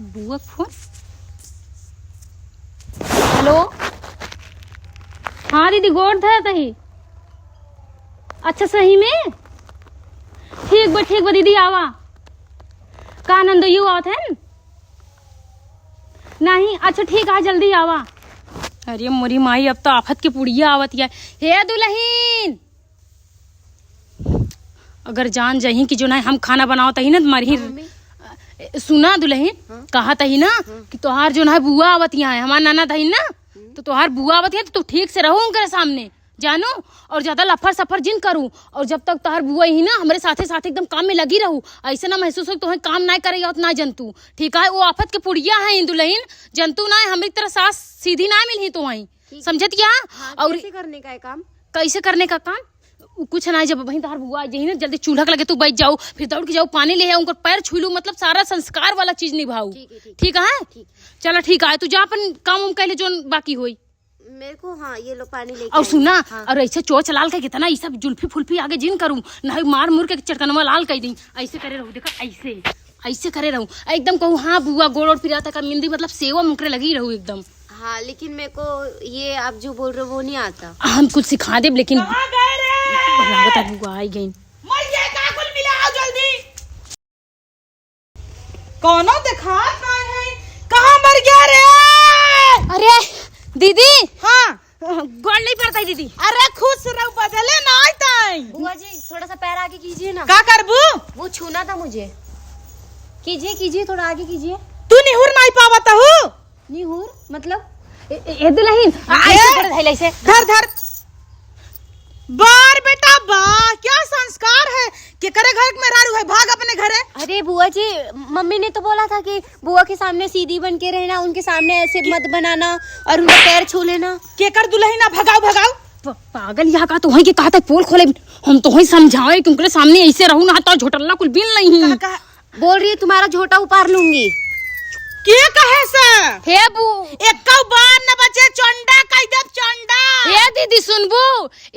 बुआ phone. Hello, हाँ दीदी गोड़ था तही। अच्छा सही में ठीक बा दीदी आवा का नंदो यू आवत है नहीं। अच्छा ठीक है जल्दी आवा। अरे मोरी माई अब तो आफत के पुड़िया आवत है। हे दुल्हन अगर जान जही कि जो ना हम खाना बनाओ तही ना तुम्हारी सुना दुल्हन कहा तही ना कि तोहार जो ना बुआ आवत यहाँ है हमारा नाना तही ना तो तोहार बुआ आवत है तो तू ठीक से रहो उनके सामने जानो और ज्यादा लफर सफर जिन करूं और जब तक तोहार बुआ ही ना हमारे साथे साथ एकदम काम में लगी रहूं ऐसे ना महसूस हो तुम्हें काम ना करे ना जंतु ठीक है। वो आफत के पुड़िया है दुल्हन जंतु ना है हमारी तरह सास सीधी ना मिली तो वहीं समझत क्या। और कैसे करने का है काम? कैसे करने का काम कुछ ना जब वहीं तोहार बुआ यही ना जल्दी चूल्हा लगे तू बैठ जाओ फिर दौड़ के जाओ पानी ले उनको पैर छू लू मतलब सारा संस्कार वाला चीज निभाऊ ठीक है। चलो ठीक है तू जा अपन काम उम कहले जो बाकी होई मेरे को। हाँ ये लो पानी लेके और सुना हाँ। और ऐसे चोच लाल के कितना ये सब जुल्फी फुल्फी आगे जिन करूं ना मार मुर के चटकनवा लाल कर दी ऐसे करे रहूं देखा ऐसे करे रहूं एकदम कहूं हाँ बुआ गोड़ और फिराता का मिंदी मतलब सेवा मुकरे लगी रहूं एकदम। हाँ लेकिन मेरे को ये आप जो बोल रहे हो वो नहीं आता। हम कुछ सिखा दे लेकिन लागत है बुआ आई गई। कौनो दिखात नहीं है कहाँ मर गया रे? अरे दीदी हाँ गोड़ नहीं पड़ता दीदी। अरे खुश रहो बदले ना आईताई। बुआ जी थोड़ा सा पैर आगे कीजिए ना। का करबू? वो छूना था मुझे। कीजिए थोड़ा आगे कीजिए। तू निहुर नहीं पावता हूँ। निहुर मतलब ए दुल्हन ऐसे धर बार बेटा बा क्या संस्कार है कि करे घर में रारू है भाग अपने घरे। अरे बुआ जी मम्मी ने तो बोला था कि बुआ के सामने सीधी बन के रहना उनके सामने ऐसे मत बनाना और उनका पैर छू लेना। के कर दुल्हन भगाओ पागल यहाँ का तो वही के कहा था पोल खोले हम तो वही समझाए कि उनके सामने ऐसे रहूं ना तो झोटल्ला कुल बिल नहीं बोल रही है तुम्हारा झोटा उतार लूंगी। के कहे से हे बू एक बार न बचे चंडा कैदब चंडा। हे दीदी सुनबू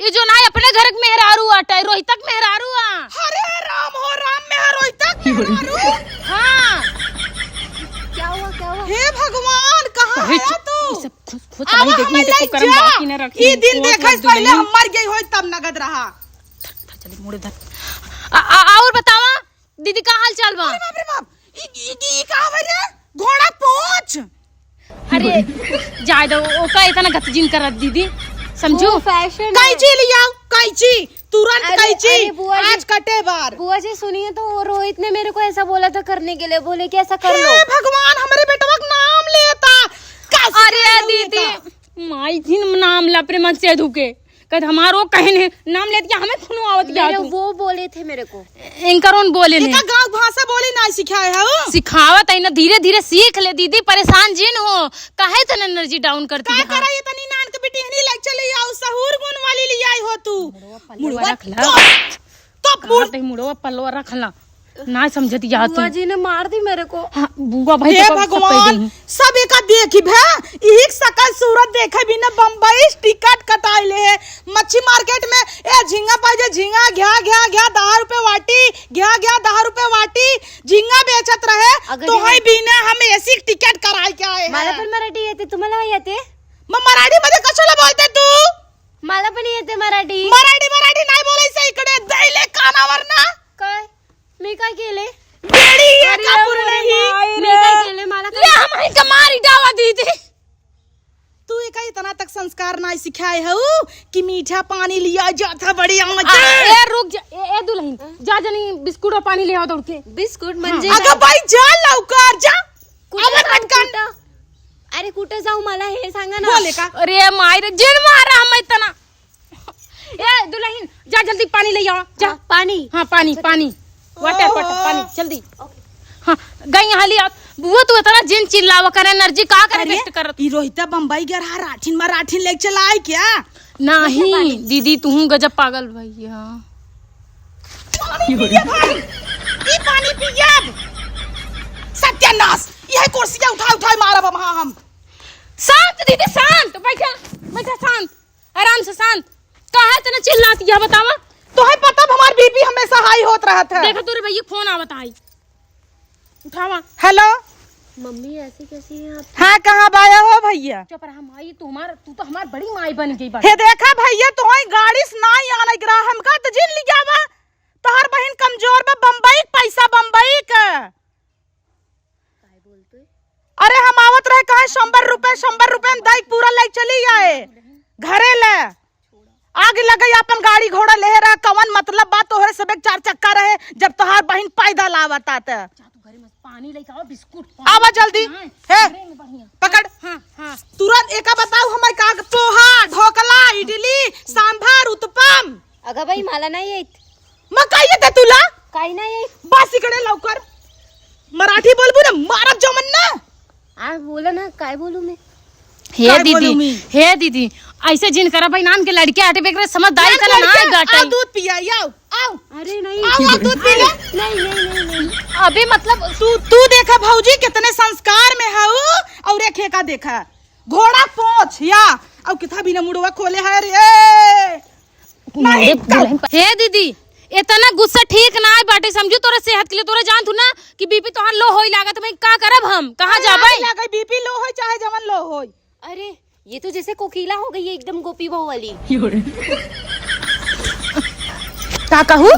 ये जो ना अपने घर के मेहरारू आटा रोहितक मेहरारू आ। अरे राम हो राम में रोहितक मेहरारू। हाँ क्या हुआ हे भगवान कहाँ है तू? खुद नहीं देखने देखो कर्म बाकी न रखी ये दिन देखा पहले हम मर गई होई तब नगद रहा। चले मुड़े धर और बतावा दीदी का हाल चाल बा? अरे बाप रे बाप ई का बजे घोड़ा पहुंच। अरे जाय दो ओका इतना गतजिन करत दीदी समझो फैशन कैची लिया कैची तुरंत कैची आज कटे बार। बुआ जी सुनिए तो वो रोहित ने मेरे को ऐसा बोला था करने के लिए बोले कि ऐसा कर लो। भगवान हमारे बेटवा का नाम लेता। अरे दीदी माई दिन नाम ला प्रेम से धुके कद हमारो कहने नाम लेत क्या हमें खुनो आवत क्या तू वो बोले थे मेरे को इनकरोन बोले ने गांव भाषा बोली ना सिखाए है सिखावत है ना धीरे धीरे सीख ले दीदी परेशान जिन हो काहे तो एनर्जी डाउन करती है। का करा ये तनी नान के बिटिहनी लग चली आओ सहूर गुण वाली ले आई हो तू। मुड़वा रख ला तो मुड़वा पल्लवा रख ला ना समझती या तू। बुआ जी ने मार दी मेरे को। हाँ, बुआ भाई हे भगवान सब एक देखी भे एक सकल सूरत देखे भी ना बम्बई टिकट कटाई ले है मच्छी मार्केट में ए झींगा पाजे झींगा घ्या 10 रुपए वाटी घ्या 10 रुपए वाटी झींगा बेचत रहे तो है बिना हम ऐसी टिकट कराई क्या है। मला पण मराठी येते तुम्हाला येते? मराठी मध्ये कशाला बोलते तू? मला पण येते मराठी नाही बोलायचं इकडे दैले कानावर ना। काय मी काय केले? बेड़ी ये कापूर नहीं मी काय केले मला ले हमारी कमारी डावा दीदी तू एक इतना तक संस्कार नहीं सिखाए हो कि मीठा पानी लिया जाता बड़ी ए रुक जा ए दुल्हन जा जनी बिस्कुट और पानी ले आओ दौड़ के। बिस्कुट म्हणजे अगं बाई जा लवकर जा। अरे कुठे जाऊ मला हे सांगा ना। बोले का अरे मायरे जिन मारा हम इतना ए दुल्हन जा जल्दी पानी ले आओ जा। पानी हाँ पानी वाटर पानी जल्दी। हाँ गई यहाँ लिया बुआ तू इतना जिन चिल्लावा करे एनर्जी का करे वेस्ट कर। ई रोहिता बम्बई गया राठिन ले चला आई क्या? नहीं दीदी तू गजब पागल भैया। ई पानी पिया सत्यानाश यह कुर्सियां उठा मारब हम। शांत दीदी शांत बैठा शांत आराम से शांत काहे इतना चिल्लाती है बतावा? तो है पता हमार बीपी हमेशा हाई होत रहा था। देखा तोरे भैया फोन आवत आई उठावा। हेलो मम्मी ऐसी कैसी है आप? हाँ कहाँ बाया हो भैया? चुप रहा माई, तू तो हमार बड़ी माई बन गई बाटे। हे देखा भैया तुम्हारी गाड़ी से ना आने गिरा हमका तो जिन लिया बा तोहर बहन कमजोर बा बम्बई पैसा बम्बई का। काय बोलते? अरे हम आवत रहे कहा 100 रुपए में दाई पूरा ले चली आए घरे ले आग लगे अपन गाड़ी घोड़ा ले रहा कवन मतलब बात तोहरे सब एक 4 चक्का रहे जब तोहार बहन पैदल आवता त। जा तू घरे में पानी लेके आओ, बिस्कुट आवा जल्दी हे बढ़िया पकड़। हाँ हाँ तुरंत एक बताओ हमारे का पोहा ढोकला इडली सांभर उत्तपम। अगं बाई मला नाही येत। मग काय येते तुला? काही नाही येत। बस इकडे लवकर मराठी बोलबू ना मारत जमन ना। आ बोला ना, काय बोलू मैं? हे दीदी ऐसे जिन करा भाई नाम के लड़के आटे बेकर समझदारी का ना गाटा। आओ दूध पिया आओ आओ अरे नहीं आओ दूध पी ले। नहीं अभी मतलब तू देखा भौजी कितने संस्कार में है और एक का देखा घोड़ा पोछ या और किथा बिना मुड़वा खोले है रे। हे दीदी इतना गुस्सा ठीक ना है बाटे, समझू तोरा सेहत के लिए तोरा जान तू ना कि बीपी तोहार लो होई लागत भाई का करब हम कहां जाबे? लगे बीपी लो होई चाहे जवन लो होई। अरे ये तो जैसे कोकिला हो गई है एकदम गोपी बहू वाली। का कहू?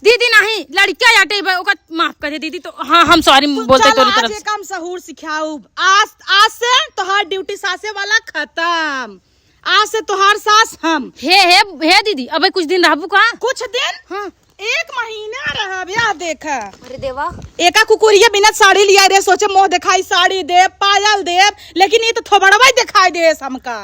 दीदी नहीं लड़का आटे ओका माफ करे दीदी। तो हाँ हम सॉरी बोलते तोरी तरफ से। काम सहूर सिखाऊ आज से तोहार ड्यूटी सासे वाला खत्म। आज से तोहार सास हम। हे दीदी अबे कुछ दिन रहबू का? कुछ दिन हाँ 1 महीना रहा ब्याह देखा। अरे देवा एका कुकुरिया बिना साड़ी लिया रे सोचे मोह दिखाई साड़ी देव पायल देव लेकिन ये तो थोबड़वा दिखाई दे हमका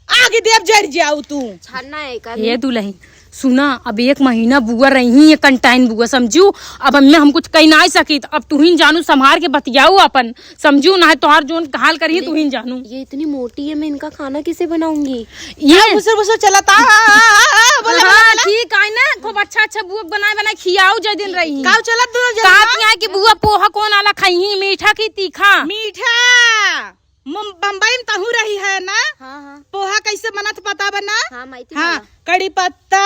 आगे देव जर जाऊ तू छानना है का? ये दुल्हन सुना अब 1 महीना बुआ रही ये कंटाइन बुआ समझू। अब मैं हम कुछ कही ना सकी तो अब तू ही जानू संभार के बतियाऊ अपन समझू ना तोहार जोन हाल करी तू ही जानू। ये इतनी मोटी है मैं इनका खाना कैसे बनाऊंगी? ये बुसर चलता हाँ ठीक है ना खूब अच्छा बुआ बनाए खियाऊ जय दिन रही काव चलत कहा कि बुआ पोहा कौन आला खाई मीठा की तीखा? मीठा बम्बई में तहू रही है ना। हाँ पोहा कैसे बनत पता बना? हाँ माइती हाँ कड़ी पत्ता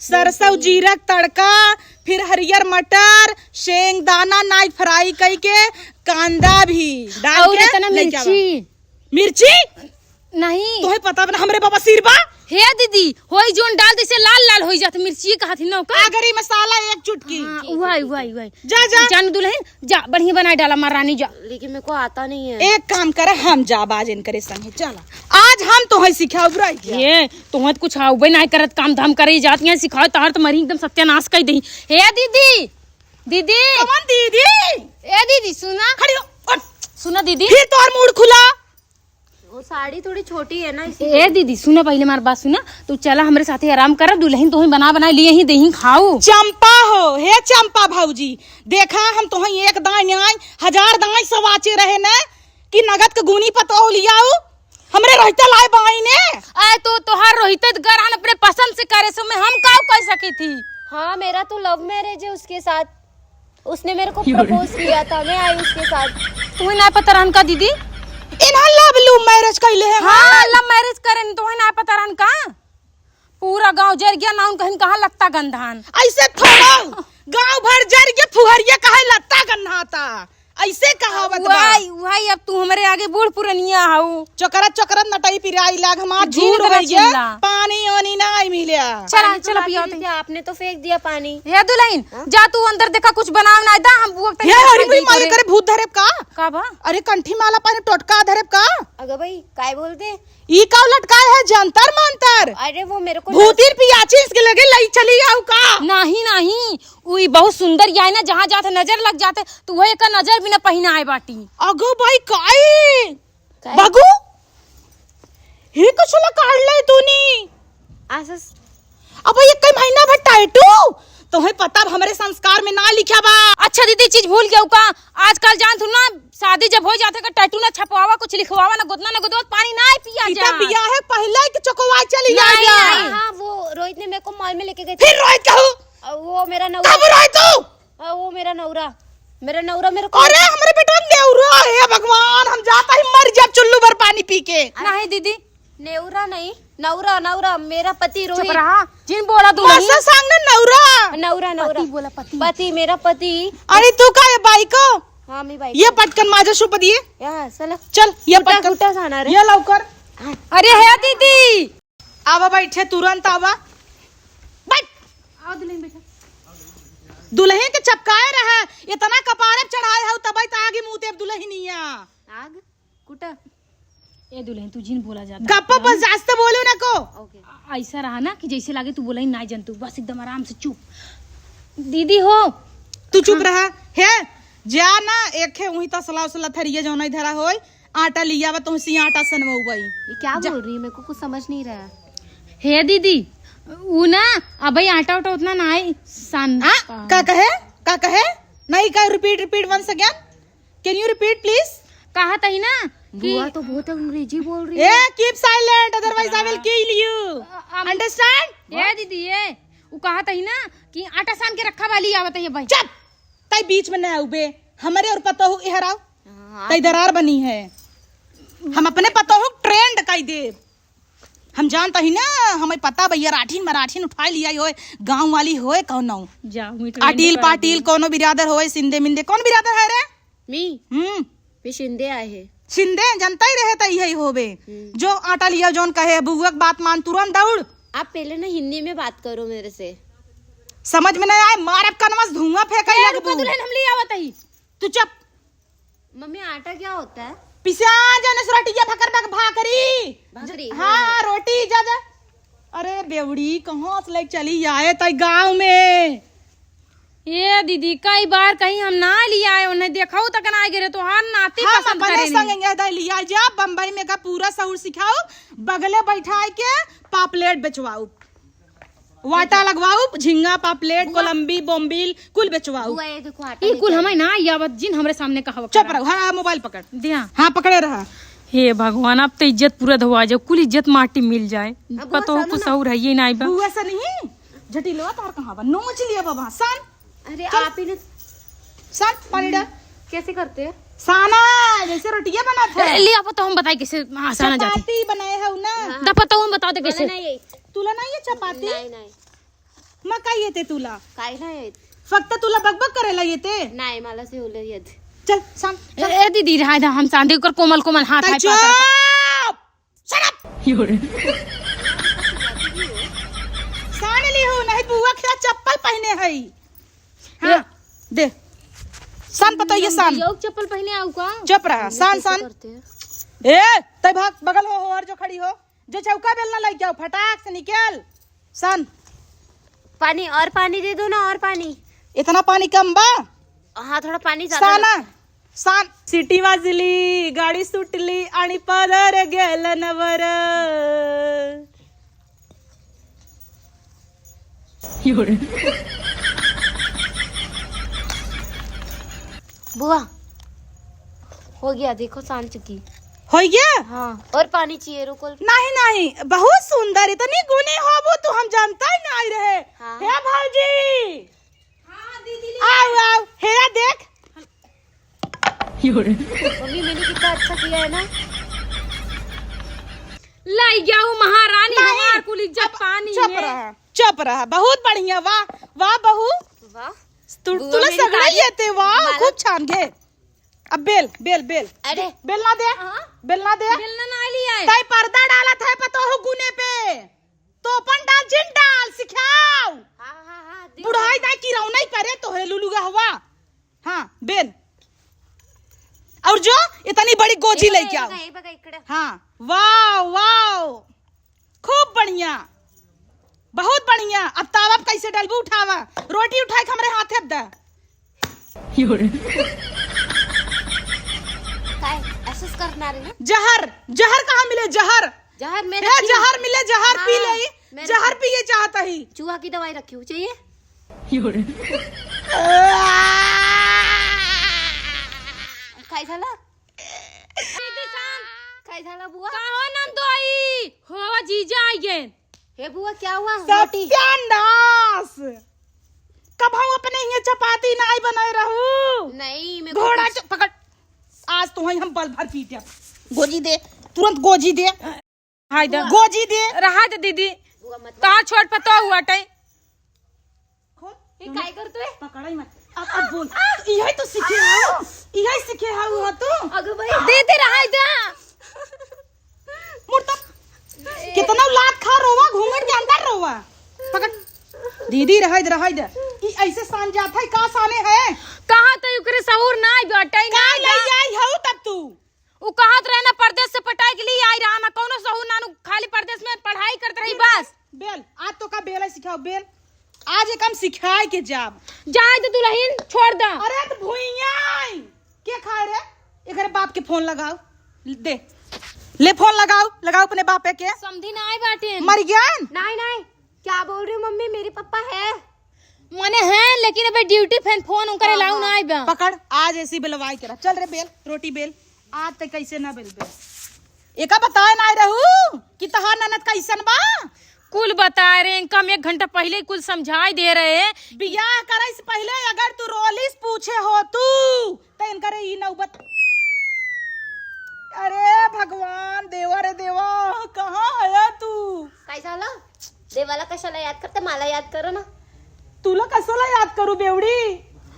सरसों जीरा तड़का फिर हरियर मटर शेंग दाना नाई फ्राई कई के कांदा भी डाल और इतना मिर्ची नहीं तोहे पता बना हमरे बाबा सिरबा। हे दीदी होई जोन डाल दे से लाल लाल होई जात मिर्ची कहत न का अगरी मसाला 1 चुटकी। उहाई जा जान दुल्हन जा बढ़िया बनाए डाला महारानी जा। लेकिन मेरे को आता नहीं है। एक काम करे हम जा बाज इन करे संगे चला आज हम तोहे सिखाऊ रही। ये तोहत तो कुछ आउबे नहीं करत काम धाम करे जाती है सिखाओ तार तो मरी एकदम सत्यानाश कर दही। हे दीदी दीदी कौन दीदी? ए दीदी सुना खड़ी हो सुना दीदी फिर तोहर मूड खुला। वो साड़ी थोड़ी छोटी है ना ए दीदी सुना पहले हमारी बात सुना तू चला हमारे साथे आराम कर दुल्हन तो बना लिए ही दही खाऊ। चंपा हो हे चंपा भौजी देखा हम तो एक दाई 1000 दाई सवाचे रहे न कि नगद के गुनी पतो लियाऊ हमरे रहते लाए बाई ने आए तो तोहार रोहित गरान अपने पसंद से करे सो मैं हम का कह सकी थी। हाँ मेरा तो लव मैरिज है उसके साथ, उसने मेरे को प्रपोज किया था मैं आई उसके साथ। तुम्हें ना पता रहन का दीदी इन्हा लव मैरिज कैले है। हाँ लव मैरिज करें तुम्हें ना पता रहन का पूरा गांव जर गया ना कहीं कहाँ लगता गंधान ऐसे थोड़ा गांव भर जर गया फुहरिया कहे लगता गन्हाता ऐसे कहावत बा। वही अब तू हमारे आगे बूढ़ पुरनिया हाउ चोकरा नटाई पिराई लाग हमार झूठ झूठ है हो गया पानी ओनी नहीं मिला। चला पिया आपने तो फेंक दिया पानी। हे दुल्हन जा तू अंदर देखा कुछ बनाव ना दा हम बुआ हे हरी भाई मारे करे भूत धरेब का बा? अरे कंठी माला पानी टोटका धरेब का? अगर भाई काय बोलते ई का लटकाए है जंतर मंतर। अरे वो मेरे को भूतीर पियाची इसके लगे लई चली आऊ का? नहीं उई बहुत सुंदर याय ना जहाँ जाते नजर लग जाते तू वही का नजर भी ना पहिना आए बाटी। अगो भाई काई बगू हे कशला काढलंय तूनी असस अब ये कई महीना भर टाइटू तुम्हें पता हमारे संस्कार में ना लिखा बा। अच्छा दीदी चीज भूल गया का आजकल जान तू ना शादी जब हो जाते का टैटू ना छपवावा कुछ लिखवावा ना गुदवा पानी ना पिया जा बिया है पहले कि चकोवा चली नहीं, जा। हाँ वो रोहित ने मेरे को मॉल में लेके गए फिर रोहित कहू वो मेरा नौरा कब रोहित तू वो मेरा नौरा मेरे को अरे हमारे बेटा नेउरा है भगवान हम जाता ही मर जाब चुल्लू भर पानी पी के। नहीं दीदी नेवरा नहीं, नवरा नवरा, मेरा पति चुप रोहित। रहा जिन बोला तू नहीं असं सांग ना नवरा. नवरा नवरा, पती बोला पती पति, मेरा पति. आणि तू काय बायको? हा मी बाई. ये पटकन माझ्या सोबत ये. या चला. चल ये कुठं पटकन कुठं जाणार आहे? ये लवकर. अरे है दीदी आवा बैठे तुरंत आवा. बैठ. आओ दुल्हन बेटा दुल्हन के चपकाए रहा इतना कपारे पे चढ़ाए हो तब आगे मुंह ते दुल्हनिया. आग कुठं? ए दुल्हन तू जिन बोला जाता गप्पा पर जास्त बोलू नको. ओके. ऐसा रहा ना कि जैसे लागे तू बोला ही ना जंतु बस एकदम आराम से चुप. दीदी हो तू चुप रहा है. जा ना एक है वही तसला उसला थरिये जो नहीं धरा होय आटा लिया बा तुम सी आटा सनवऊ गई. ये क्या बोल रही है? मेरे को कुछ समझ नहीं रहा है. है दीदी वो ना अब आटा उटा उतना ना है सान का कहे नहीं का repeat once again. Can you repeat please. कहा था ही ना कि बुआ तो बहुत अंग्रेजी बोल रही है. ए keep silent otherwise I will kill you. Understand. ये दीदी ये वो कहा था ही ना कि आटा सान के रखा वाली आवत है भाई. चुप. तई बीच में न उबे हमारे और पतो हो इहराव हाँ, तई दरार बनी है. हम अपने पतो हो ट्रेंड कई दे. हम जानता ही ना हमें पता भैया राठीन मराठीन उठा लिया होए गांव वाली होए कौन जाओ अटील पाटील कोनो बिरादर होए सिंधे मिंदे कौन बिरादर है रे. मी हम्म भी शिंदे आए हैं. सिंधे जनता ही रहे तई यही होबे. जो आटा लिया जोन कहे बुआ की बात मान तुरंत दौड़. आप पहले ना हिंदी में बात करो मेरे से. समझ में नहीं आए मारब कनवस धुआं फेंकई लगबू. दुल्हन हम ले आवत है. तू चुप. मम्मी आटा क्या होता है? पिसा जाने रोटिया भकर भाकरी. भाकरी. हाँ रोटी ज्यादा. अरे बेवड़ी कहाँ से लेके चली आए तई गांव में. ये दीदी कई बार कहीं हम ना लिया आए उन्हें देखा तक ना आए गिरे तो हाँ नाती हम पसंद अपने करे नहीं. संग दई लिया जा बम्बई में का पूरा सहूर सिखाओ बगले बैठाए के पापलेट बेचवाओ वाटा लगवाओ झींगा पापलेट कोलंबी बोम्बिल कुल बेचवाओ. बुआ ये देखो आटा ये लेके कुल आई. हमें ना यावत जिन हमरे सामने कहा चुप रहो. हाँ मोबाइल पकड़. दिया. हाँ पकड़े रहा. हे भगवान अब तो इज्जत पूरा धोआ जाओ कुल इज्जत माटी मिल जाए. पतो हो कुछ और है ये नहीं बा. बुआ से नहीं झटिलो तार कहाँ बा नोच लिया बाबा. सान अरे आप ही ने सान पानी डाल. कैसे करते हैं? साना जैसे रोटियां बनाते हैं. लिया पता हम बताए कैसे आसाना जाती. चपाती बनाए है ना. दा पता हम बता दे कैसे. नाही तुला नाही ये चपाती नाही मग काय येते तुला. काय नाही येत. फक्त तुला बकबक करायला येते. नाही मला सेवलं येत. चल सांग. ए दीदी रहा था हम सांदे कर कोमल कोमल हाथ हाथ चुप. Shut up. सान ली हो नहीं बुआ क्या चप्पल पहने है. हाँ दे सान पता ये सान. योग चप्पल पहने आऊ का. चुप रहा. सान सान. करते हैं. ए तय भाग बगल हो और जो खड़ी हो जो चौका बेलना लग जाओ फटाक से निकल. सान पानी और पानी दे दो ना और पानी. इतना पानी कम बा. हाँ थोड़ा पानी ज्यादा. साना सान. सिटी वाजली गाडी सुटली आणि पदर गेलं नवर. बुआ हो गया देखो सान चुकी. हो गया. हाँ और पानी चाहिए रुको. नहीं नहीं बहुत सुंदर इतनी गुनी होबो तो हम जानता ही नहीं रहे. हाँ. हे भौजी. हाँ दीदी आओ आओ हेरा देख. मम्मी मैंने कितना अच्छा किया है ना. लाई जाओ महारानी नहीं। हमार कुल इज्जत पानी चुप में. रहा चुप रहा. बहुत बढ़िया. वाह वाह बहू वाह. बुआ तुला मेरी सगळं तारीफ- येते. वाह मला- खूप छान घे. अब बेल बेल बेल अरे बेल ना दे. हाँ? बेल ना दे. बेलना ना लिया है. ताई पर्दा डाला था पतो हो गुने पे तो अपन डाल जिन डाल सिखाओ. हाँ हाँ हाँ दे. बुढ़ाई दाई की रौ नहीं करे तो है लुलुगा हवा. हाँ बेल और जो इतनी बड़ी गोजी लेके आओ. हे बघा इकडे. हाँ वाव वाव खूब बढ़िया बहुत बढ़िया. अब तावा कैसे डालबू उठावा रोटी उठाए के हमरे हाथे अब दा. काय असंच करणार आहे ना. जहर जहर कहाँ मिले जहर. जहर में हे जहर मिले जहर पी हाँ, ले. मैं जहर पिए चाहता ही. चूहा की दवाई रखी हुई चाहिए. काय झालं. काय झालं बुआ. कहो नंदोई हो जीजा आइए. हे बुआ क्या हुआ. रोटी. सत्यानाश. कब हम अपने ये चपाती नहीं बनाए रहू. नहीं मेरे को घोड़ा कुछ- पकड़. आज तुम्हें हम पल भर पीटे. गोजी दे तुरंत गोजी दे. हाय दे गोजी दे रहा दे दीदी बुआ मत कहाँ छोट पता हुआ टाई ये काय करतोय पकड़ाई मत अब बोल यही तो सीखे हो यही सीखे हो तू अगं बाई दीदी रहा दे मुर्ता कितना लात खा रोवा घूंघट के अंदर रोवा पकड़ दीदी रह दे ई ऐसे सान जात है का साने है कहाँ तो उकरे सहूर ना बेटाई का ले आई हो तब तू वो कहत रहे ना परदेश से पटाई के लिए आई रहा मैं कौनो सहूर नानू खाली परदेश में पढ़ाई करते रही बस बेल आज तो का बेल है सिखाओ बेल आज एक हम सिखाए के जाब जाए दे दुल्हन छोड़ दा अरे तो भुइया के खाए रे एकरे बाप के फोन लगाओ दे ले फोन लगाओ अपने बापे के समझी ना आई बाटे मर गया नहीं क्या बोल रही हो मम्मी मेरे पापा है मने हैं लेकिन अबे ड्यूटी फैन फोन उनकरे लाऊ ना आई बा पकड़ आज ऐसी बेलवाई करा चल रे बेल रोटी बेल आज तक कैसे ना बेल एका बताए ना रहू कि तहार ननद कैसन बा कुल बता रहे कम 1 घंटा पहले ही कुल समझाई दे रहे बियाह करे से पहले अगर तू रोलिस पूछे हो तू तो इनकरे ई नौबत अरे भगवान देवा रे देवा कहाँ है तू काय झालं देवाला कशाला याद करते मला याद करो ना तुला कशाला याद करू बेवडी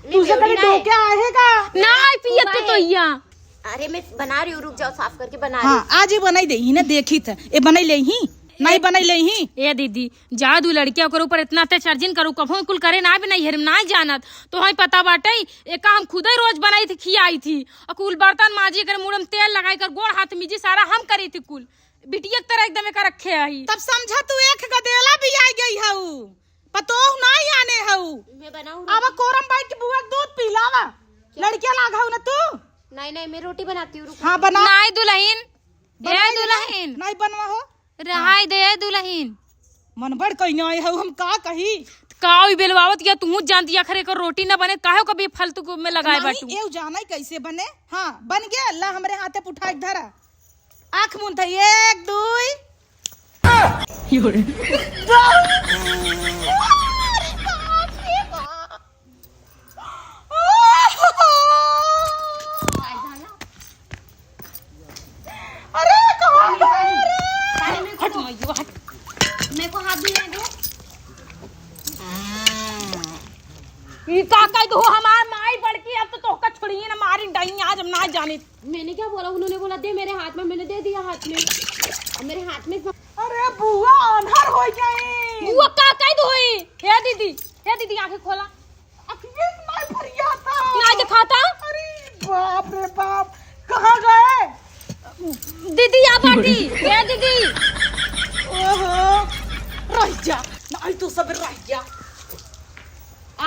मी तुझ्याकडे बेवडी नाही. डोके आहे का ना पियत तो या अरे मैं बना रही हूँ रुक जाओ साफ करके बना हाँ आज ही बनाई दे ही ना देखी था ए बनाई ले ही नहीं बनाई ले ही ए दीदी जा दू लड़किया के ऊपर इतना अत्याचार जिन करू कभो कुल करे ना भी नहीं हेरम ना जानत तो हई पता बाटे एक हम खुद ही रोज बनाई थी खियाई थी और कुल बर्तन माजी कर मुंह में तेल लगाई कर गोड़ हाथ मिजी सारा हम करी थी कुल बिटिया तरह एकदम का रखे आई तब समझा तू एक गदेला भी आई गई हऊ पतो नहीं आने हऊ मैं बनाऊँ अब कोरम बाई की बुआ के दूध पिलावा लड़कियां लागाऊ ना तू नहीं मैं रोटी बनाती हूँ रुक हाँ बना नाई दुल्हन बनाई ए दुल्हन नहीं बनवा हो रहाई दे दुल्हन मन बड़ कहीं आए हऊ हम का कही काऊ बेलवावत या तू जानती आखिर एक रोटी ना बने काहे कभी फालतू को में लगाए बाटू नहीं एव जाना कैसे बने हाँ बन गया अल्लाह हमरे हाथे उठा के धरा आँख मुन था 1 2 अरे कहाँ गए रे? हट मइयो हट मेरे को हाथ भी दो ई का कह दो हमार माई बड़की अब तो तोहका छोड़िए ना मारी डाई आज हम ना जाने मैंने क्या बोला उन्होंने बोला दे मेरे हाथ में मैंने दे दिया हाथ में और मेरे हाथ में अरे बुआ अनहर हो गई बुआ का कह दो हे दीदी आंखें खोला अखिए नहीं भरिया था ना दिखाता अरे बाप रे बाप कहाँ गए दीदी आ बाटी हे दीदी ओहो रह जा नहीं तू सब रह जा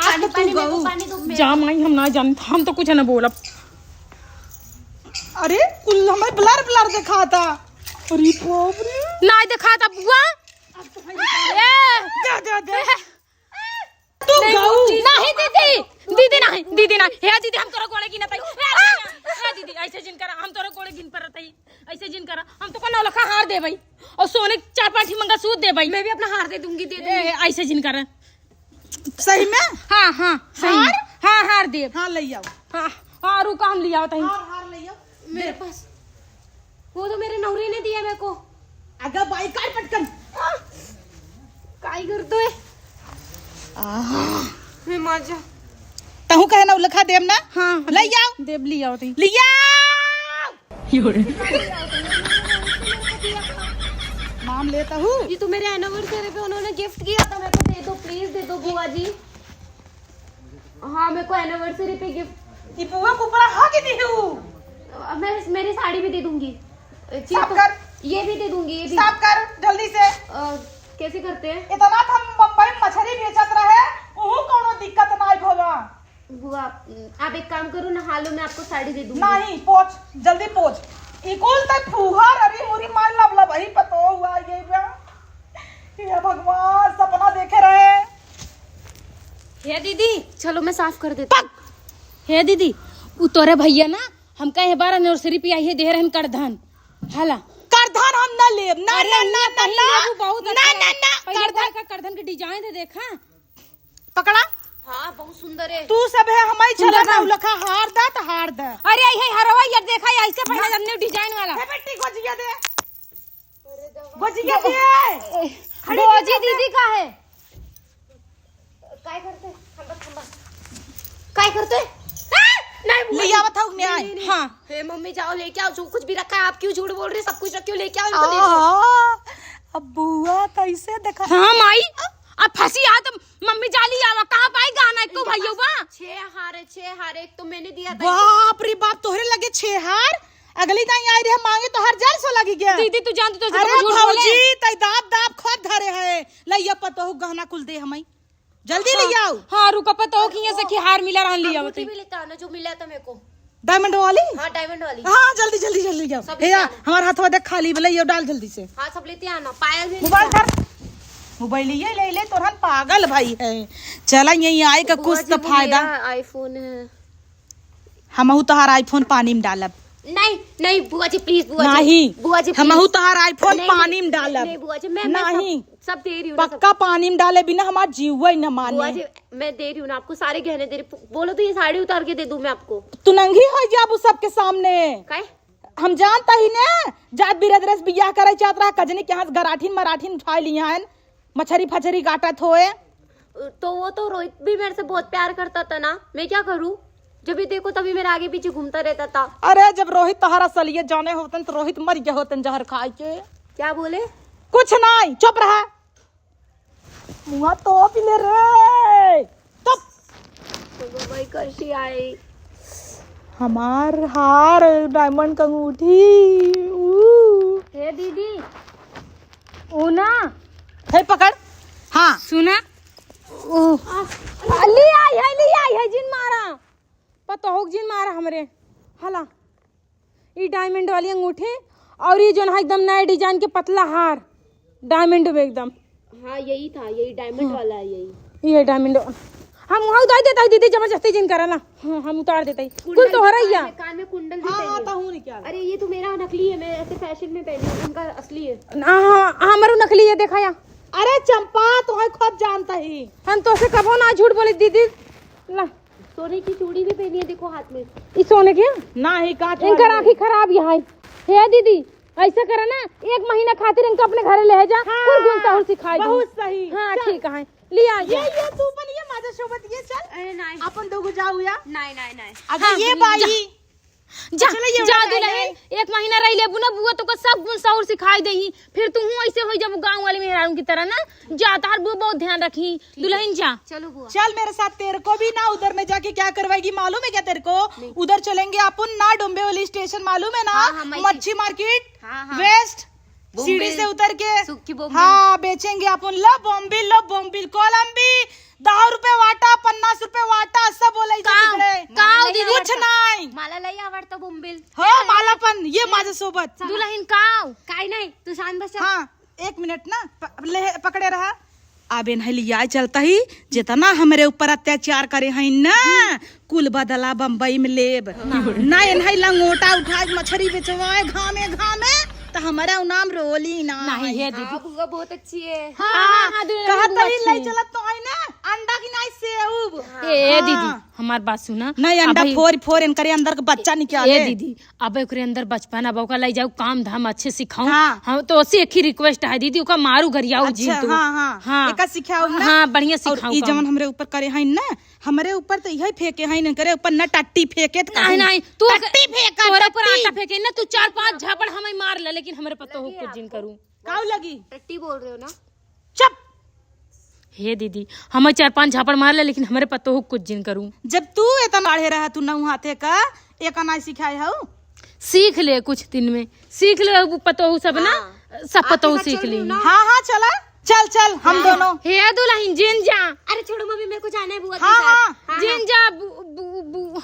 आज तो तू गऊ पानी दो जा माई हम ना जान हम तो कुछ ना बोला अरे कुल हमें ब्लर दिखाता अरे बाप रे ना दिखाता बुआ अब तो भाई ए दे तू गऊ नहीं दीदी नहीं हे दीदी हम तोरा गोड़े गिनत हे दीदी ऐसे जिन करा हम तोरा गोड़े गिन पर रही ऐसे जिन करा हम तो कना लखा हार दे भाई और सोने 4-5 मंगा सूद दे भाई मैं भी अपना हार दे दूंगी ऐसे जिन करा सही में हाँ सही में। हाँ हार दे हाँ ले आओ हाँ रुका हम लिया तही हार ले आओ मेरे पास वो तो मेरे नौरी ने दिया मेरे को अगर बाई काट पटकन काय करतोय मैं मजा तहु कहे ना लखा देम ना हाँ ले आओ देव लिया तही लिया नाम लेता हूँ ये तो मेरे एनिवर्सरी पे उन्होंने गिफ्ट किया था मेरे को दे दो प्लीज दे दो बुआ जी हाँ मेरे को एनिवर्सरी पे गिफ्ट ये बुआ को ऊपर हाँ की दी हूँ मैं मेरी साड़ी भी दे दूंगी साफ कर ये भी दे दूंगी ये भी साफ कर जल्दी से कैसे करते हैं इतना हम बम्बई में मछली बेचत रहे उहू कोनो दिक्कत नहीं भवा बुआ आप एक काम करो ना हालो मैं आपको साड़ी दे दूंगी नहीं पोछ जल्दी पोछ इकुल तक फुहार अभी मुरी मार लब वही पतो हुआ ये भगवान सपना देखे रहे हे दीदी चलो मैं साफ कर देती हूँ हे दीदी उ तोरे भैया ना हम कहे 12 एनिवर्सरी पे आई है दे रहे करधन हाला करधन हम न लेब ना ना ना ना ना बहुत ना ना ना करधन के डिजाइन है देखा पकड़ा हाँ बहुत सुंदर है तू सब है हमारी चला ना लखा हार दा तो हार दा अरे ये हरवा यार देखा है ऐसे पहले हमने डिजाइन वाला बेटी को जिया दे अरे बचिया के बोजी दीदी का है काय करते थांबा थांबा काय करते नहीं बुआ लिया बताओ न्याय हाँ हे मम्मी जाओ लेके आओ जो कुछ भी रखा है आप क्यों झूठ बोल रहे हैं सब कुछ रखियो लेके आओ इनको दे दो अब बुआ कैसे देखा हाँ माई अब फंसी आ तो मम्मी जाली आवा कहाँ पाई गाना को भैया बा 6 हार एक तो मैंने दिया था बाप रे बाप तोहरे लगे 6 हार अगली दाई आई रहे मांगे तो 1,000 लगी गया दीदी तू जानती तो अरे झूठ बोले भौजी तई दाब दाब खूब धरे है लइया पतो गहना कुल दे हमई जल्दी ले आओ हाँ रुका पता हो कि से कि हार मिला रहन लिया अंगूठी भी लेता आना जो मिला था मेरे को डायमंड वाली हाँ डायमंड वाली हाँ जल्दी जल्दी जल्दी जाओ सब हे लेके आना। हमारा हाथवा देख खाली भले ये डाल जल्दी से हाँ सब लेते आना पायल भी मोबाइल धर मोबाइल ये ले ले तोरन पागल भाई है चला यही आए का कुछ तो फायदा आईफोन है हमहू तोहार आईफोन पानी में डालब नहीं नहीं बुआ जी प्लीज बुआ जी नहीं बुआ जी हमहू तोहार आईफोन नहीं, पानी में नहीं डालब बुआ जी मैं नहीं सब दे रही हूँ ना, सब। पक्का पानी में डाले बिना हमार जीव न बुआ माने जी मैं दे रही हूँ ना आपको सारे गहने दे रही बोलो तो ये साड़ी उतार के दे दूं मैं आपको तू नंगी हो जाबू सबके सामने काय हम जानता ही ने जात बिरदरस बियाह करे चाहत रहा कजनी के हाथ गराठीन मराठीन उठा लिया हन मछरी फछरी गाटत होए तो वो तो रोहित भी मेरे से बहुत प्यार करता था ना मैं क्या करूँ जब भी देखो तभी मेरे आगे पीछे घूमता रहता था अरे जब रोहित तहारा सलिए जाने होतन तो रोहित मर गया होतन जहर खाए के क्या बोले कुछ नहीं चुप रहा मुआ तो पिले रे तब तो वही करशी आई हमार हार डायमंड का अंगूठी हे दीदी ओ ना है पकड़ हाँ सुना ले आई है जिन मारा पता हो जिन मारा हमरे हला ये डायमंड वाली अंगूठी और ये जो है एकदम नए डिजाइन के पतला हार डायमंड में एकदम हाँ यही था यही डायमंड वाला है यही ये डायमंड हम वहाँ उतार देता है दीदी जबरदस्ती जिन करला हाँ, हम उतार देता है कुल तो हो रही है कान में कुंडल भी हाँ पहनी आता हूँ नहीं क्या है। अरे ये तो मेरा नकली है मैं ऐसे फैशन में पहनी हूँ उनका असली है हाँ हमारू नकली है देखा या अरे चंपा तुम्हें खुद जानता ही हम तो से कबो ना झूठ बोले दीदी ला सोने की चूड़ी भी पहनी है देखो हाथ में इस सोने की ना ही का इनका आँखें खराब यहाँ है दीदी ऐसा करा ना 1 महीना खातिर इनका अपने घरे ले जा कुल गुण सहूर सिखाई दो बहुत सही हाँ ठीक है लिया ये तू पण ये माझ्या सोबत ये चल अरे नहीं आपण दोघं जाऊया नहीं नहीं नहीं अगं ये बाई जा चलो ये जा वाला दुल्हन 1 महीना रह ले बुना बुआ तो सब गुण सहूर सिखाई देही फिर तू हूँ ऐसे हो जब गांव वाली मेहरारू की तरह ना जा तार बुआ बहुत ध्यान रखी दुल्हन जा चलो बुआ चल मेरे साथ तेरे को भी ना उधर में जाके क्या करवाएगी मालूम है क्या तेरे को उधर चलेंगे अपन ना डोंबिवली स्टेशन मालूम है ना हाँ, हाँ, मैं- मच्छी मार्केट हाँ, हाँ। वेस्ट बॉम्बे। सीढ़ी से उतर के सुक्की बॉम्बे। हाँ बेचेंगे अपन लो बॉम्बिल कोलंबी 10 रुपये वाटा 50 रुपये वाटा सब बोलायचं तिकडे काव कुछ दीदी नाही मला लई आवडतं बोंबील हो मला पण ये माझ्या सोबत दुल्हन काव काय नाही तू शांत बस हाँ 1 मिनट ना पकड़े रहा आबे नहीं लिया चलता ही जितना हमारे ऊपर अत्याचार करे हैं ना कुल बदला बम्बई में लेब ना नहीं लंगोटा उठा मछली बेचवाए घामे तो हमारा नाम रोली ना नहीं है दीदी हाँ बुआ बहुत अच्छी है हाँ दुल्हन कहा बुआ तही अच्छी ले है। चलत तो है ना अंडा की नहीं सेव ए दीदी हमार बात सुना नहीं अंडा अबे- फोर इनकरे अंदर का बच्चा निकाले ए दीदी अब ओकरे अंदर बचपन अब ओका ले जाऊ काम धाम अच्छे सिखाऊं हाँ। हम तो उससे एक ही रिक्वेस्ट है दीदी ओका मारू गरियाऊ जी अच्छा तू हाँ एका सिखाओ ना हाँ बढ़िया और सिखाऊं ई काम। जवन हमरे ऊपर करे हैं ना हमरे ऊपर तो यही फेंके हैं इनकरे ऊपर ना टट्टी फेंके तो नहीं नहीं तू टट्टी फेंका तोरा पर टट्टी। आटा फेंके ना तू 4-5 झापड़ हमें मार ले लेकिन हमरे पतो हो कुछ जिन करूं काऊ लगी टट्टी बोल रहे हो ना चुप हे दीदी हमें 4-5 झापड़ मार ले लेकिन हमरे पतो हो कुछ जिन करूं जब तू इतना आढ़े रहा तू नौ हाथे का एक अनाज सिखाए हो सीख ले कुछ दिन में सीख ले पतो हो सब ना सब पतो हो आपके साथ सीख चल रही ली हूँ ना? हाँ चला चल हम दोनों हे दुल्हन जिन जा अरे छोड़ो मम्मी मेरे को जाना है बुआ के हाँ, साथ हाँ। जिन जा बु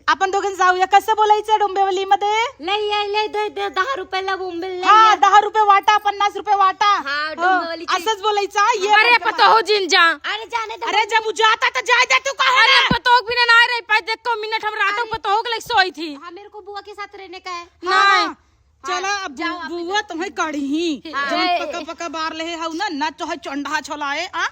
आपण दोघं जाऊया कसं बोलायचं डोंबिवली मध्ये लई 10 रुपयाला बोंबील लई हा 10 रुपये वाटा 50 रुपये वाटा हाँ, हो, डोंबिवलीचे. असंच बोलायचं हा, ये अरे बघ. पतो हो जिन जा अरे जाने दो अरे जब जाता तो जाए दे तू कहा अरे पतो भी ना रह पाए देखो मिनट हम रातों पतो हो के सोई थी हाँ मेरे को बुआ के साथ रहने का है हाँ चला अब बुआ तुम्हें कढ़ी जब पका बार ले हाउ ना तो चंडा छलाए आ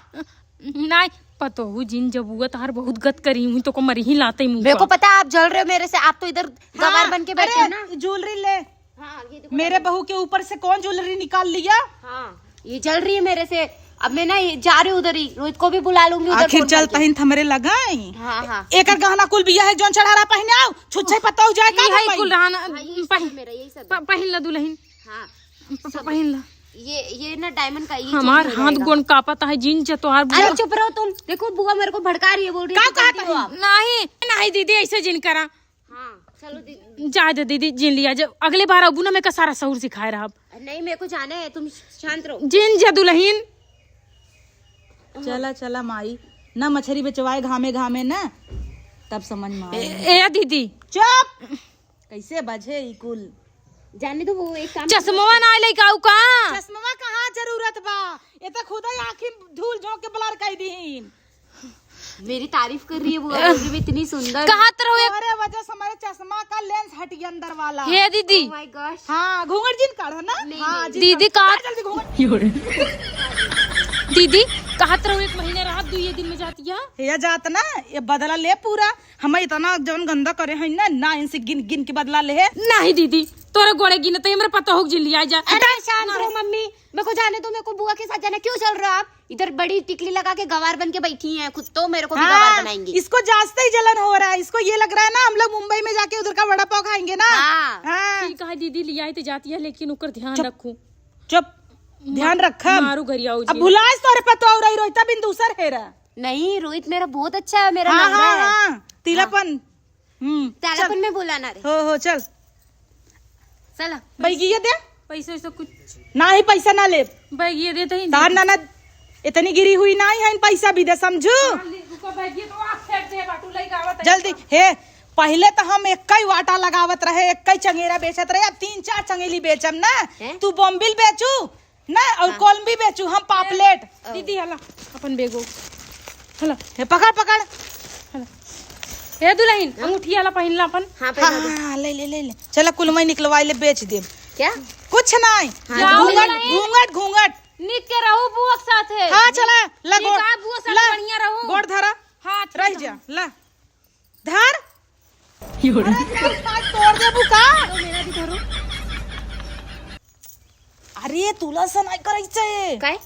नहीं पतो हूँ जिन जब हुआ तार बहुत गत करी हूँ तो को मरी ही लाते मुंह मेरे को पता है आप जल रहे हो मेरे से आप तो इधर गवार बन के बैठे हो ना ज्वेलरी ले हाँ ये देखो। मेरे बहू के ऊपर से कौन ज्वेलरी निकाल लिया? हाँ ये जल रही है मेरे से। अब मैं ना जा रही हूँ उधर ही, रोहित को भी बुला लूंगी उधर आखिर फोन चल करके। तहिन हमरे लगाई। हाँ हाँ एक गहना कुल बिया है जोन चढ़ारा पहने आओ छुच्छे पता हो जाए का यही भाई? कुल रहना हाँ, यही सब है मेरा, यही सब है। पहिन ला दुल्हन, हाँ पहिन ला। ये ना डायमंड का ये हमार चेन हो हाथ जाएगा। गोन कापता है जीन से तोहार अरे चुप रहो तुम। देखो बुआ मेरे को भड़का रही है, बोल रही है का कि कहता जल्दी हो है? आप। नहीं नहीं दीदी ऐसे जिन करा। हाँ चलो जा दे दीदी जिन लिया, जब अगले बार अबू ना मैं का सारा सहूर सिखाए रहा। नहीं मेरे को जाना है, तुम शांत रहो। जिन जा दुल्हन। चला चला माई ना मछली बेचवाए घामे घामे ना, तब समझ में आए। ए दीदी चुप कैसे बजे ई कुल? जाने दो, वो एक काम चश्मा ना ले का का चश्मा कहाँ जरूरत बा? ये तो खुदा ही आँखी धूल झोंक के ब्लर कर दीन। मेरी तारीफ कर रही है बुआ, बोल रही है इतनी सुंदर। कहा तरह एक अरे वजह से हमारे चश्मा का लेंस हट गया अंदर वाला। हे दीदी Oh my gosh। हाँ घूंघट जिन काढ़ ना। नहीं, हाँ नहीं। जिन दीदी काढ़। कहा जल्दी घूंघट। दीदी कहा तरह एक महीने रात दुए दिन में जाती है। ये जात ना ये बदला ले पूरा। हमें इतना जौन गंदा करे है ना इनसे गिन गिन के बदला ले। नहीं दीदी तोरे गोड़े गिने तो मेरे पता हो जिन लिया जा। अरे शांत रहो मम्मी, मेरे को जाने दो, मेरे को बुआ के साथ जाना। क्यों चल रहे हो आप? इधर बड़ी टिकली लगा के गवार बन के बैठी हैं खुद, तो मेरे को भी गवार बनाएंगी। इसको जांचते ही जलन हो रहा है। इसको ये लग रहा है ना हम लोग मुंबई में जाके उधर का वड़ा पाव खाएंगे ना। हाँ। हाँ। ठीक है दीदी लिया तो जाती है, लेकिन उकर ध्यान रखू। चुप ध्यान रखा। मारू गरिया अब भुलास तोरे पे तो और रोहिता बिन दूसर है रहा। नहीं रोहित मेरा बहुत अच्छा है, मेरा हाँ नंबर हाँ है। हाँ तिलापन। तालापन में बुलाना रे। हो चल चला बैगिया दे। पैसे से कुछ ना ही पैसा ना ले। बैगिए देते ही तार ननद इतनी गिरी हुई ना है पैसा भी दे समझू। जल्दी हे पहले तो हम एक ही वाटा लगावत रहे, एक ही चंगेरा बेचत रहे। अब 3-4 चंगेली बेचम ना। हैं? तू बॉम्बिल बेचू ना और कोलंबी बेचू हम पापलेट। दीदी हला अपन बेगो हला हे पकड़ पकड़। हे दुल्हन अंगूठी वाला पहिन ला अपन। हाँ हाँ पहना दो। हाँ ले चला कुलमई निकलवाई ले बेच दे। क्या? कुछ नहीं जाओ घूंघट ले। घूंघट। निक के रहो बुआ के साथ है। हाँ चला ला ठीक गोड़ है, बुआ साथ ला, बढ़िया रहो। गोड़ धरा हाँ ठीक रह है। जा ला धर। अरे चल पाँच तोड़ दे बुका। तो मेरा भी धरो। अरे तुला से नहीं करायचंय। काय?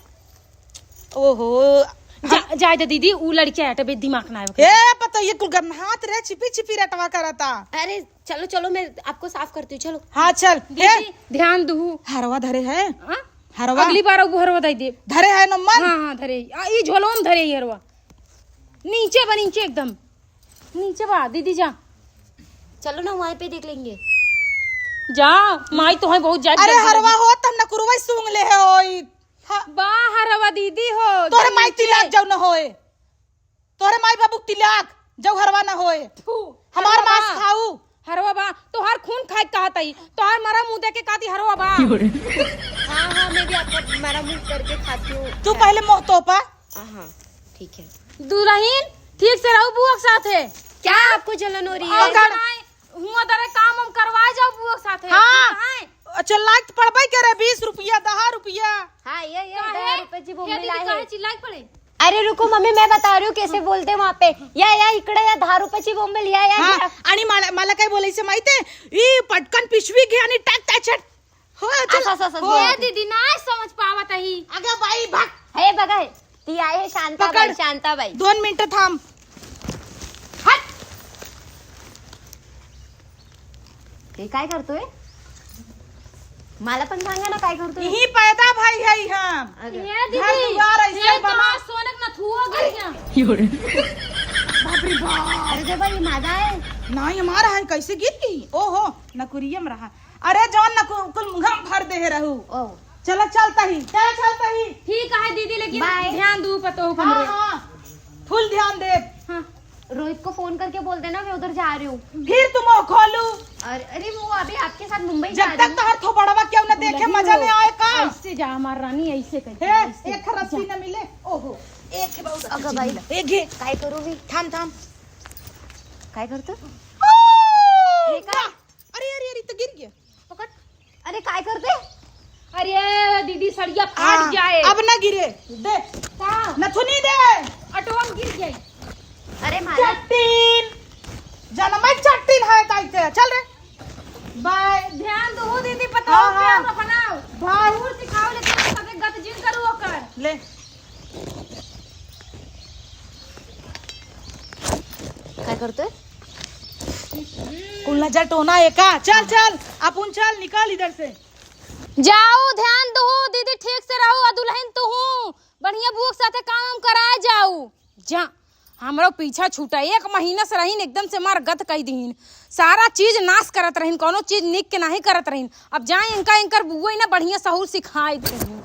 ओहो जाए दे दीदी उ लड़के हटे बे दिमाग ना आवे। ए पता ये कुल गन हाथ रे छिपी छिपी रटवा करता। अरे चलो चलो मैं आपको साफ करती हूँ, चलो। हाँ चल हे दीदी ध्यान दू। हरवा धरे है। हाँ? हरवा अगली बार अब हरवा दे दे। धरे है नम्बर। हाँ धरे ई झोलो में धरे हरवा। नीचे बा नीचे एकदम नीचे बा दीदी जा चलो ना वहाँ पे देख लेंगे। जा माई तो है बहुत जाए। अरे हरवा हो तम न कुरवई सूंग ले है ओई। बा हरवा दीदी हो। तोरे माई तिलाक जाऊ न होए। तोरे माई बाबू तिलाक जाऊ हरवा न होए। हमार मांस खाऊ। हरवा बा तो हर खून खाए कहता ही तो हर मरा मुंह दे के कहती हरवा बा। हाँ हाँ मैं भी आपका मेरा मुंह करके खाती हूँ। तू पहले मुंह तोपा। हाँ ठीक है। दुल्हन ठीक से रहो बुआ के साथ है। क्या आपको जलन हो रही और है? हुआ दरे काम हम करवाए जाओ बुआ के साथ है। हाँ। ठीक है? अच्छा लाइट पड़बई करे 20 रुपया 10 रुपया। हाँ ये काहे? 10 रुपए जी वो ये मिला दीदी है। काहे चिल्लाई पड़े। अरे रुको मम्मी मैं बता रही हूँ कैसे बोलते हैं वहाँ पे। या इकडे या 10 रुपयाची बोंबेल या हाँ आणि मला काय बोलायचं माहितीये ई पटकन पिशवी घे आणि टाक त्याच्यात. हो चल असं हो. ये दीदी नाही समझ पावत ही। अगं बाई भाग. हे बघा ती आहे शांताबाई. पकड. शांताबाई 2 मिनिटं थांब. हे काय करतोय? मला पण सांगा ना काय करतोय? यही पैदा भाई है हम. अगं. ये घर दीदी द्वार ऐसे ये तो बना. आज सोने का नथुआ गिर गया। अरे दे बाई माझा आहे. नहीं हमारा है कैसे गिर गई. ओहो नकुरियम रहा. अरे जौन कुल मुंगम भर दे रहू. ओ चला चलता ही ठीक है दीदी लेकिन बाय। ध्यान दू पतो हाँ कमरे। हाँ फुल ध्यान दे. हाँ। रोहित को फोन करके बोल देना मैं उधर जा रही हूँ। फिर तुम मुंह खोलू. अरे वो अभी आपके साथ मुंबई जा जब रही तक हूँ। तो हर थोबड़वा क्यों न देखे मजा नहीं आए का. ऐसे जा हमार रानी ऐसे कर। हे एक रस्सी न मिले. ओहो एक ही बहुत अगं बाई. एक घे. काय करू मी? थांब थांब. काय करतो? हे का? अरे अरे अरे तो गिर गया. पकड. अरे काय करते? अरे दीदी सड़िया हाँ, फाट जाए। अब न गिरे. दे का नथुनी दे. अटवा में गिर जाए। अरे मला चट्टीन जन्म चट्टीन है ताइते. चल रे बाय. ध्यान दो दीदी हाँ, हाँ। बनाओ बाहुर सिखाओ लेकिन साथे गत जिन करू ओकर ले काय करतोय? कुल नजर टोना है का? चल चल अपुन चल निकाल इधर से। जाओ ध्यान दो दीदी ठीक से रहो आ दुल्हन तू हूँ बढ़िया बुआ के साथे काम कराए जाऊ जा हमरो पीछा छूटा 1 महीना से रहीन एकदम से मार गत कही दीन सारा चीज नाश करत रहीन कोनो चीज निक के नहीं करत रहीन अब जाए इनका इनकर बुआ ना बढ़िया सहूर सिखाए दीन।